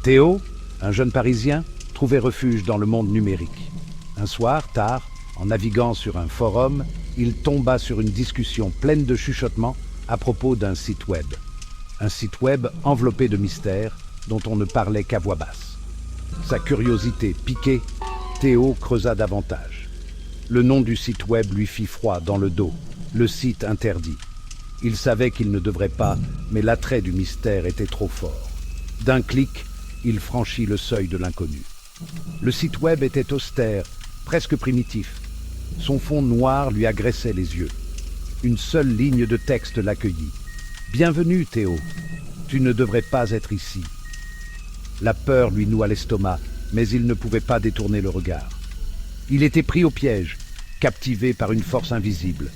Théo, un jeune Parisien, trouvait refuge dans le monde numérique. Un soir, tard, en naviguant sur un forum, il tomba sur une discussion pleine de chuchotements à propos d'un site web. Un site web enveloppé de mystères dont on ne parlait qu'à voix basse. Sa curiosité piquée, Théo creusa davantage. Le nom du site web lui fit froid dans le dos, le site interdit. Il savait qu'il ne devrait pas, mais l'attrait du mystère était trop fort. D'un clic, il franchit le seuil de l'inconnu. Le site web était austère, presque primitif. Son fond noir lui agressait les yeux. Une seule ligne de texte l'accueillit. « Bienvenue, Théo. Tu ne devrais pas être ici. » La peur lui noua l'estomac, mais il ne pouvait pas détourner le regard. Il était pris au piège, captivé par une force invisible.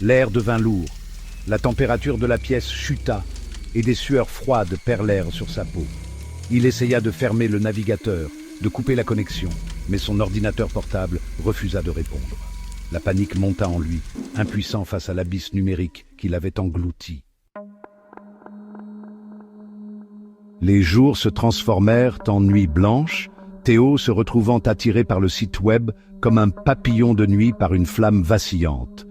L'air devint lourd. La température de la pièce chuta et des sueurs froides perlèrent sur sa peau. Il essaya de fermer le navigateur, de couper la connexion, mais son ordinateur portable refusa de répondre. La panique monta en lui, impuissant face à l'abysse numérique qui l'avait englouti. Les jours se transformèrent en nuits blanches, Théo se retrouvant attiré par le site web comme un papillon de nuit par une flamme vacillante.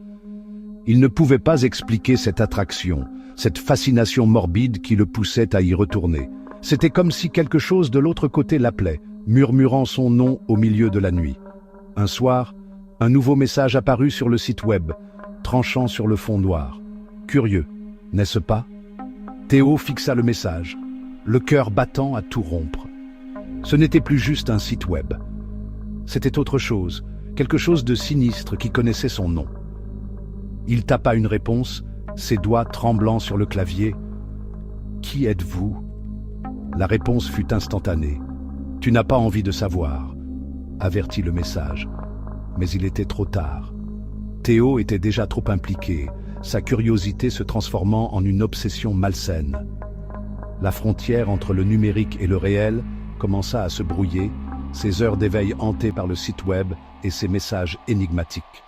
Il ne pouvait pas expliquer cette attraction, cette fascination morbide qui le poussait à y retourner. C'était comme si quelque chose de l'autre côté l'appelait, murmurant son nom au milieu de la nuit. Un soir, un nouveau message apparut sur le site web, tranchant sur le fond noir. Curieux, n'est-ce pas? Théo fixa le message, le cœur battant à tout rompre. Ce n'était plus juste un site web. C'était autre chose, quelque chose de sinistre qui connaissait son nom. Il tapa une réponse, ses doigts tremblants sur le clavier. « Qui êtes-vous » La réponse fut instantanée. « Tu n'as pas envie de savoir », avertit le message. Mais il était trop tard. Théo était déjà trop impliqué, sa curiosité se transformant en une obsession malsaine. La frontière entre le numérique et le réel commença à se brouiller, ses heures d'éveil hantées par le site web et ses messages énigmatiques.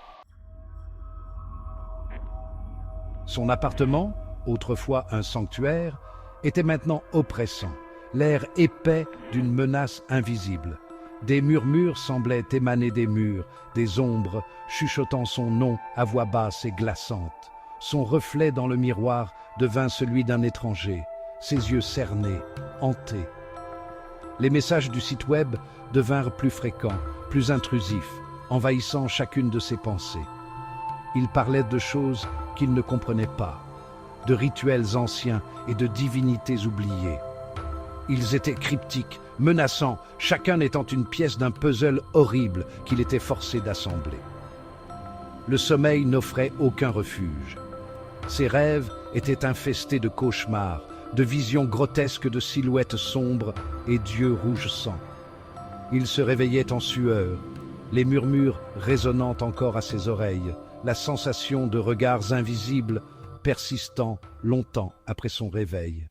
Son appartement, autrefois un sanctuaire, était maintenant oppressant, l'air épais d'une menace invisible. Des murmures semblaient émaner des murs, des ombres chuchotant son nom à voix basse et glaçante. Son reflet dans le miroir devint celui d'un étranger, ses yeux cernés, hantés. Les messages du site web devinrent plus fréquents, plus intrusifs, envahissant chacune de ses pensées. Il parlait de choses qu'il ne comprenait pas, de rituels anciens et de divinités oubliées. Ils étaient cryptiques, menaçants, chacun étant une pièce d'un puzzle horrible qu'il était forcé d'assembler. Le sommeil n'offrait aucun refuge. Ses rêves étaient infestés de cauchemars, de visions grotesques de silhouettes sombres et d'yeux rouge sang. Il se réveillait en sueur, les murmures résonnant encore à ses oreilles, la sensation de regards invisibles persistant longtemps après son réveil.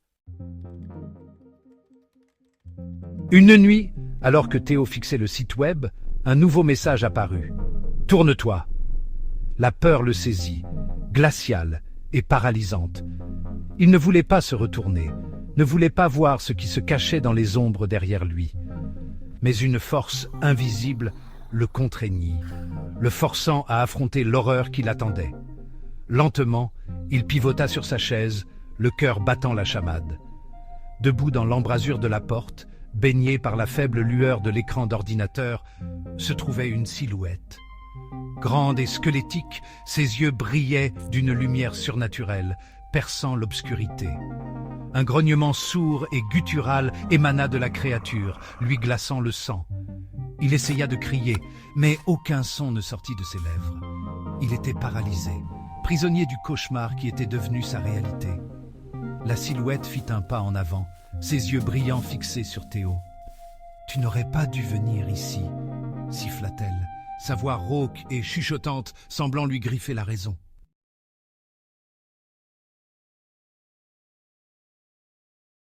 Une nuit, alors que Théo fixait le site web, un nouveau message apparut. « Tourne-toi !» La peur le saisit, glaciale et paralysante. Il ne voulait pas se retourner, ne voulait pas voir ce qui se cachait dans les ombres derrière lui. Mais une force invisible le contraignit, le forçant à affronter l'horreur qui l'attendait. Lentement, il pivota sur sa chaise, le cœur battant la chamade. Debout dans l'embrasure de la porte, baigné par la faible lueur de l'écran d'ordinateur, se trouvait une silhouette. Grande et squelettique, ses yeux brillaient d'une lumière surnaturelle, perçant l'obscurité. Un grognement sourd et guttural émana de la créature, lui glaçant le sang. Il essaya de crier, mais aucun son ne sortit de ses lèvres. Il était paralysé, prisonnier du cauchemar qui était devenu sa réalité. La silhouette fit un pas en avant, ses yeux brillants fixés sur Théo. « Tu n'aurais pas dû venir ici » siffla-t-elle, sa voix rauque et chuchotante semblant lui griffer la raison.